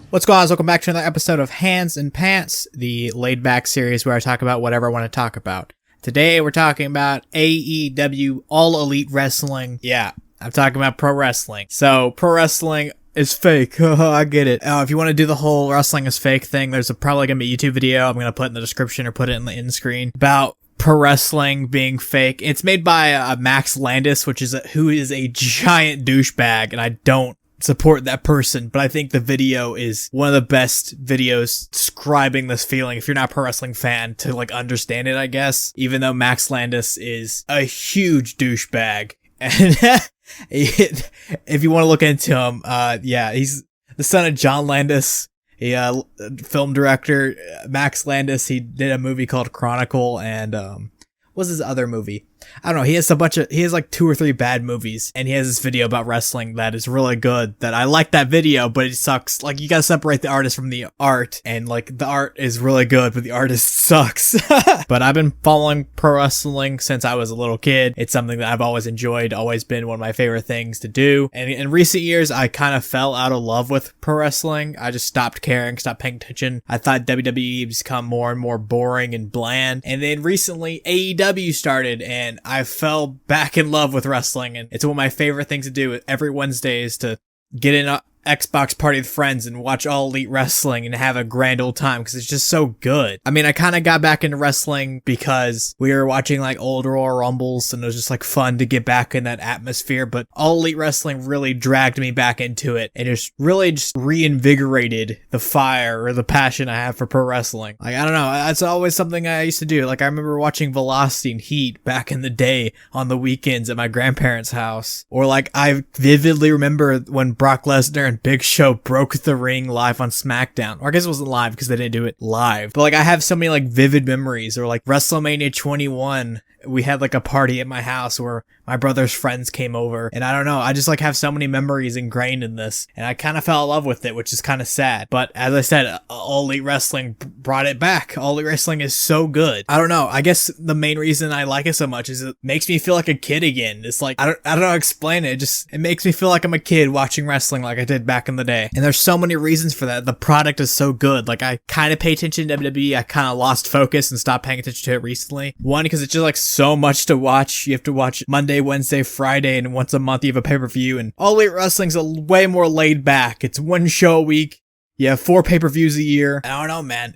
What's going on? Welcome back to another episode of Hands and Pants, the laid-back series where I talk about whatever I want to talk about. Today we're talking about AEW, All Elite Wrestling. Yeah, I'm talking about pro wrestling. So, pro wrestling is fake. I get it. If you want to do the whole wrestling is fake thing, there's probably going to be a YouTube video I'm going to put in the description or put it in the end screen about pro wrestling being fake. It's made by Max Landis, who is a giant douchebag, and I don't support that person, but I think the video is one of the best videos describing this feeling if you're not a pro wrestling fan to like understand it, I guess, even though Max Landis is a huge douchebag. And if you want to look into him, he's the son of John Landis, a film director. Max Landis, he did a movie called Chronicle, and what's his other movie? I don't know. He has like 2 or 3 bad movies, and he has this video about wrestling that is really good. That I like that video, but it sucks. Like, you gotta separate the artist from the art, and like the art is really good, but the artist sucks. But I've been following pro wrestling since I was a little kid. It's something that I've always enjoyed, always been one of my favorite things to do. And in recent years, I kind of fell out of love with pro wrestling. I just stopped caring, stopped paying attention. I thought WWE become more and more boring and bland. And then recently, AEW started, and I fell back in love with wrestling, and it's one of my favorite things to do every Wednesday is to get in a Xbox party with friends and watch All Elite Wrestling and have a grand old time because it's just so good. I mean, I kind of got back into wrestling because we were watching like old Royal Rumbles, and it was just like fun to get back in that atmosphere, but All Elite Wrestling really dragged me back into it and just really just reinvigorated the fire or the passion I have for pro wrestling. Like, I don't know, that's always something I used to do. Like, I remember watching Velocity and Heat back in the day on the weekends at my grandparents' house, or like I vividly remember when Brock Lesnar and Big Show broke the ring live on SmackDown. Or I guess it wasn't live because they didn't do it live. But like, I have so many like vivid memories. Or like WrestleMania 21, we had like a party at my house where my brother's friends came over, and I don't know, I just like have so many memories ingrained in this, and I kind of fell in love with it, which is kind of sad. But as I said, All Elite Wrestling brought it back. All Elite Wrestling is so good. I don't know, I guess the main reason I like it so much is it makes me feel like a kid again. It's like, I don't know how to explain it. It makes me feel like I'm a kid watching wrestling like I did back in the day. And there's so many reasons for that. The product is so good. Like, I kind of pay attention to WWE. I kind of lost focus and stopped paying attention to it recently. One, because it's just like so much to watch. You have to watch Monday, Wednesday, Friday, and once a month you have a pay-per-view. And All Elite Wrestling's way more laid back. It's one show a week. You have 4 pay-per-views a year. I don't know, man.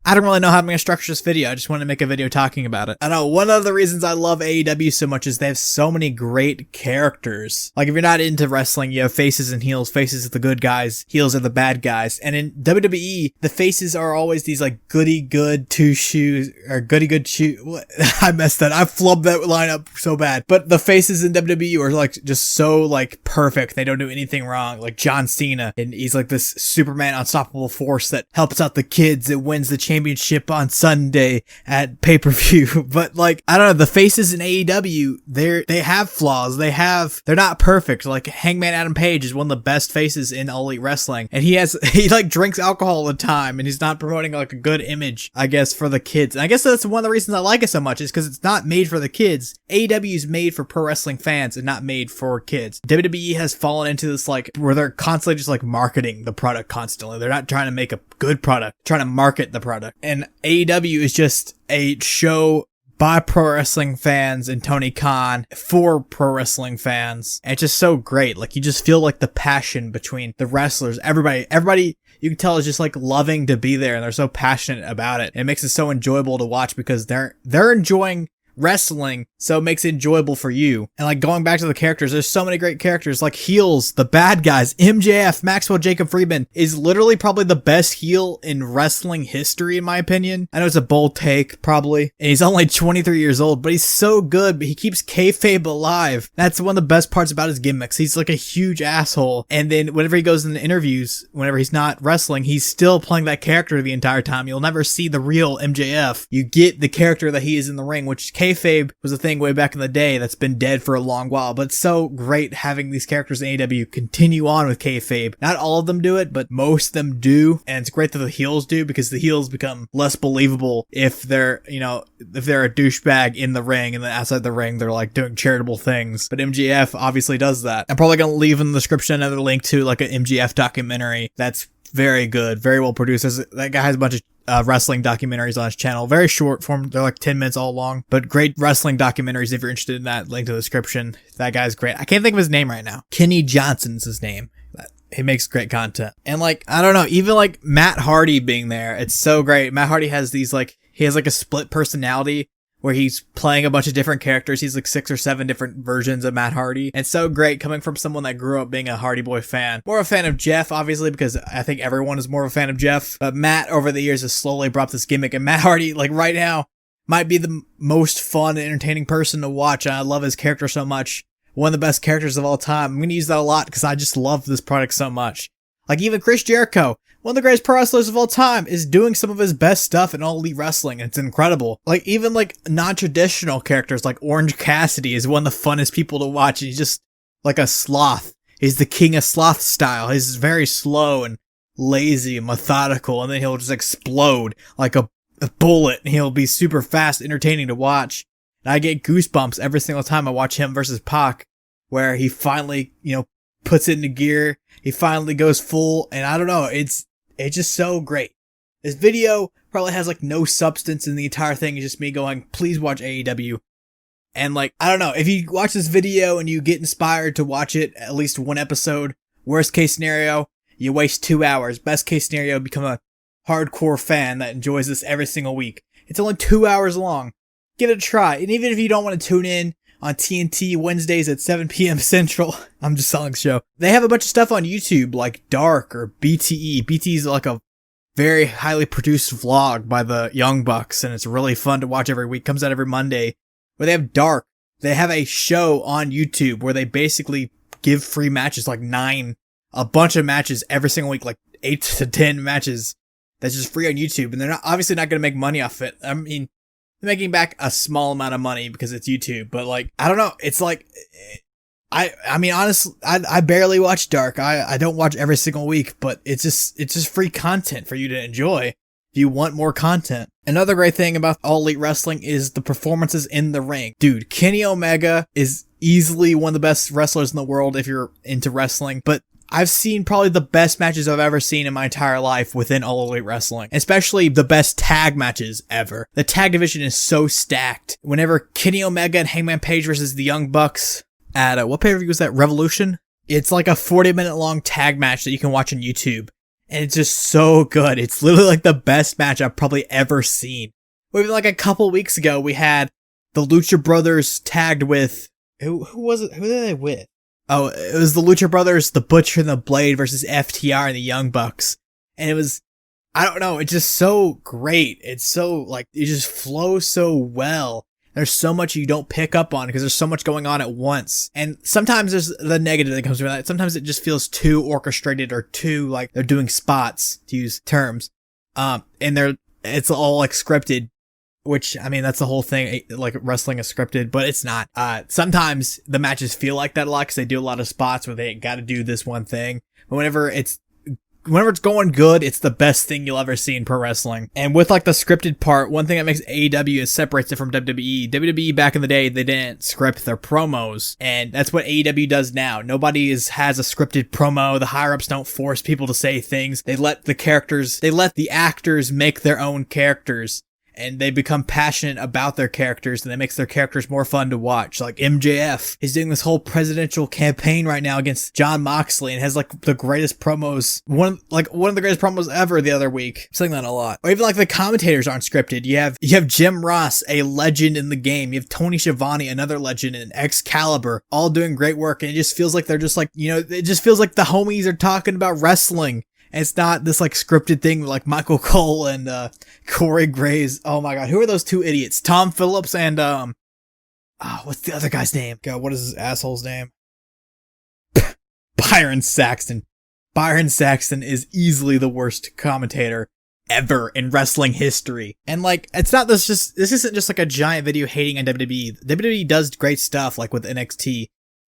I don't really know how I'm going to structure this video. I just want to make a video talking about it. I know one of the reasons I love AEW so much is they have so many great characters. Like, if you're not into wrestling, you have faces and heels. Faces are the good guys, heels are the bad guys. And in WWE, the faces are always these like goody good two shoes, or goody good shoe. I messed that. I flubbed that line up so bad. But the faces in WWE are like just so like perfect. They don't do anything wrong. Like John Cena, and he's like this Superman unstoppable force that helps out the kids. It wins the championship on Sunday at pay-per-view. But like, I don't know, the faces in AEW, they have flaws. They're not perfect. Like, Hangman Adam Page is one of the best faces in All Elite Wrestling, and he like drinks alcohol all the time, and he's not promoting like a good image, I guess, for the kids. And I guess that's one of the reasons I like it so much, is because it's not made for the kids. AEW is made for pro wrestling fans and not made for kids. WWE has fallen into this like where they're constantly just like marketing the product constantly. They're not trying to make a good product, trying to market the product. And AEW is just a show by pro wrestling fans and Tony Khan for pro wrestling fans. And it's just so great. Like, you just feel like the passion between the wrestlers. Everybody you can tell is just like loving to be there, and they're so passionate about it. It makes it so enjoyable to watch because they're enjoying wrestling, so it makes it enjoyable for you. And like, going back to the characters, there's so many great characters, like heels, the bad guys. MJF, Maxwell Jacob Friedman, is literally probably the best heel in wrestling history, in my opinion. I know it's a bold take, probably, and he's only 23 years old, but he's so good. But he keeps kayfabe alive. That's one of the best parts about his gimmicks. He's like a huge asshole, and then whenever he goes in the interviews, whenever he's not wrestling, he's still playing that character the entire time. You'll never see the real MJF. You get the character that he is in the ring, which kayfabe was a thing way back in the day that's been dead for a long while, but it's so great having these characters in AEW continue on with kayfabe. Not all of them do it, but most of them do, and it's great that the heels do, because the heels become less believable if they're, if they're a douchebag in the ring and then outside the ring they're like doing charitable things. But MJF obviously does that. I'm probably gonna leave in the description another link to like an MJF documentary that's very good, very well produced. That guy has a bunch of wrestling documentaries on his channel. Very short form. They're like 10 minutes all long, but great wrestling documentaries if you're interested in that. Link to the description. That guy's great. I can't think of his name right now. Kenny Johnson's his name. He makes great content. And like, I don't know, even like Matt Hardy being there, it's so great. Matt Hardy has these like, he has like a split personality where he's playing a bunch of different characters. He's like 6 or 7 different versions of Matt Hardy. And so great coming from someone that grew up being a Hardy Boy fan. More a fan of Jeff, obviously, because I think everyone is more of a fan of Jeff. But Matt, over the years, has slowly brought this gimmick. And Matt Hardy, like right now, might be the most fun and entertaining person to watch. And I love his character so much. One of the best characters of all time. I'm going to use that a lot because I just love this product so much. Like even Chris Jericho, one of the greatest pro wrestlers of all time, is doing some of his best stuff in All Elite Wrestling. And it's incredible. Like even like non-traditional characters like Orange Cassidy is one of the funnest people to watch. And he's just like a sloth. He's the king of sloth style. He's very slow and lazy and methodical. And then he'll just explode like a bullet. And he'll be super fast, entertaining to watch. And I get goosebumps every single time I watch him versus Pac, where he finally, puts it into gear. He finally goes full, and I don't know, it's just so great. This video probably has like no substance in the entire thing. It's just me going, please watch AEW. And like, I don't know, if you watch this video and you get inspired to watch it, at least one episode, worst case scenario, you waste 2 hours. Best case scenario, become a hardcore fan that enjoys this every single week. It's only 2 hours long. Give it a try. And even if you don't want to tune in on TNT Wednesdays at 7 p.m. Central, I'm just selling the show. They have a bunch of stuff on YouTube like Dark or BTE. BTE is like a very highly produced vlog by the Young Bucks, and it's really fun to watch every week. Comes out every Monday. Where they have Dark. They have a show on YouTube where they basically give free matches, like a bunch of matches every single week, like 8 to 10 matches that's just free on YouTube. And they're obviously not going to make money off it. I mean, making back a small amount of money because it's YouTube, but like, I don't know. It's like, I mean, honestly, I barely watch Dark. I don't watch every single week, but it's just free content for you to enjoy if you want more content. Another great thing about All Elite Wrestling is the performances in the ring. Dude, Kenny Omega is easily one of the best wrestlers in the world if you're into wrestling, but I've seen probably the best matches I've ever seen in my entire life within All Elite Wrestling. Especially the best tag matches ever. The tag division is so stacked. Whenever Kenny Omega and Hangman Page versus the Young Bucks at, what pay-per-view was that? Revolution? It's like a 40-minute long tag match that you can watch on YouTube. And it's just so good. It's literally like the best match I've probably ever seen. Even like a couple weeks ago, we had the Lucha Brothers tagged with, who was it? Who were they with? Oh, it was the Lucha Brothers, the Butcher and the Blade versus FTR and the Young Bucks. And it was, I don't know, it's just so great. It's so, like, it just flows so well. There's so much you don't pick up on because there's so much going on at once. And sometimes there's the negative that comes from that. Sometimes it just feels too orchestrated or too, like, they're doing spots, to use terms. And it's all, like, scripted. Which, I mean, that's the whole thing, like, wrestling is scripted, but it's not. Sometimes the matches feel like that a lot, because they do a lot of spots where they gotta do this one thing. But whenever it's going good, it's the best thing you'll ever see in pro wrestling. And with, like, the scripted part, one thing that makes AEW is separates it from WWE. WWE, back in the day, they didn't script their promos, and that's what AEW does now. Nobody has a scripted promo. The higher-ups don't force people to say things. They let the actors make their own characters. And they become passionate about their characters, and that makes their characters more fun to watch. Like MJF is doing this whole presidential campaign right now against Jon Moxley and has like the greatest promos, one of the greatest promos ever the other week. I'm saying that a lot. Or even like the commentators aren't scripted. You have Jim Ross, a legend in the game. You have Tony Schiavone, another legend, and Excalibur, all doing great work. And it just feels like they're just like, it just feels like the homies are talking about wrestling. And it's not this like scripted thing like Michael Cole and Corey Graves. Oh my god, who are those two idiots? Tom Phillips and what's the other guy's name? God, what is his asshole's name? Byron Saxton. Byron Saxton is easily the worst commentator ever in wrestling history. And like, this isn't just like a giant video hating on WWE. WWE does great stuff like with NXT.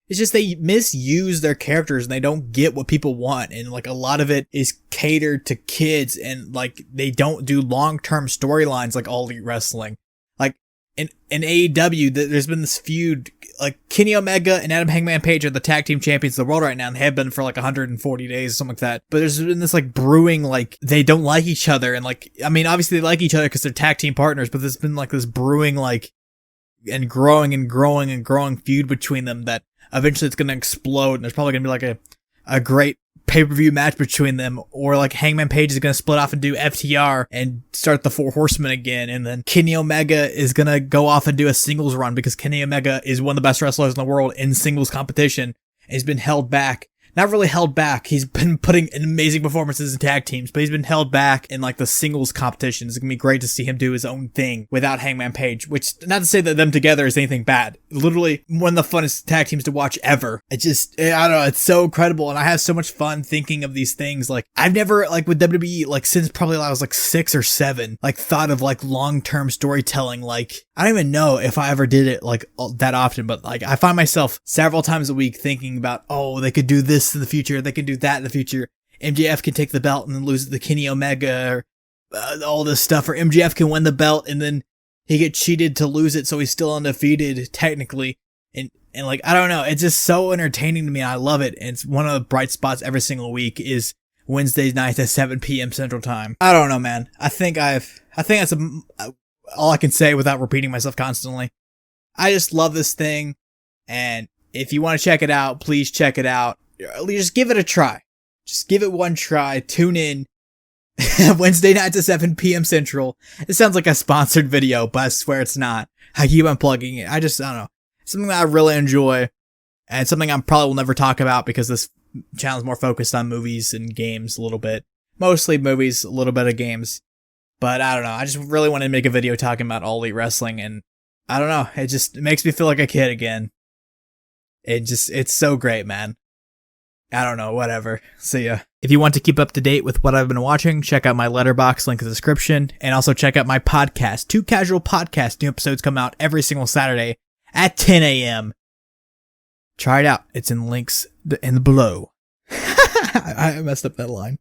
It's just they misuse their characters and they don't get what people want. And like a lot of it is catered to kids and like they don't do long-term storylines like All Elite Wrestling. Like in AEW, there's been this feud, like Kenny Omega and Adam Hangman Page are the tag team champions of the world right now and have been for like 140 days or something like that. But there's been this like brewing, like they don't like each other. And like, I mean, obviously they like each other because they're tag team partners, but there's been like this brewing, like, and growing feud between them that eventually it's going to explode, and there's probably going to be like a great pay-per-view match between them, or like Hangman Page is going to split off and do FTR and start the Four Horsemen again, and then Kenny Omega is going to go off and do a singles run because Kenny Omega is one of the best wrestlers in the world in singles competition, and he's been held back. Not really held back. He's been putting in amazing performances in tag teams, but he's been held back in like the singles competition. It's going to be great to see him do his own thing without Hangman Page, which not to say that them together is anything bad. Literally one of the funnest tag teams to watch ever. I don't know. It's so incredible. And I have so much fun thinking of these things. Like I've never like with WWE, like since probably I was like 6 or 7, like thought of like long-term storytelling. Like I don't even know if I ever did it like that often, but like I find myself several times a week thinking about, oh, they could do this in the future, they can do that in the future. MJF can take the belt and then lose it to Kenny Omega, or all this stuff, or MJF can win the belt and then he get cheated to lose it, so he's still undefeated technically. And like I don't know, it's just so entertaining to me. I love it, and it's one of the bright spots every single week is Wednesday nights at 7 p.m. Central Time. I don't know, man. I think that's all I can say without repeating myself constantly. I just love this thing, and if you want to check it out, please check it out. Just give it a try. Just give it one try. Tune in Wednesday nights at 7 p.m. Central. It sounds like a sponsored video, but I swear it's not. I keep on plugging it. I don't know. Something that I really enjoy, and something I probably will never talk about because this channel is more focused on movies and games a little bit. Mostly movies, a little bit of games. But I don't know. I just really wanted to make a video talking about All Elite Wrestling, and I don't know. It makes me feel like a kid again. It's so great, man. I don't know, whatever. See ya. If you want to keep up to date with what I've been watching, check out my Letterboxd, link in the description, and also check out my podcast, Too Casual Podcast. New episodes come out every single Saturday at 10 a.m. Try it out. It's in links in the below. I messed up that line.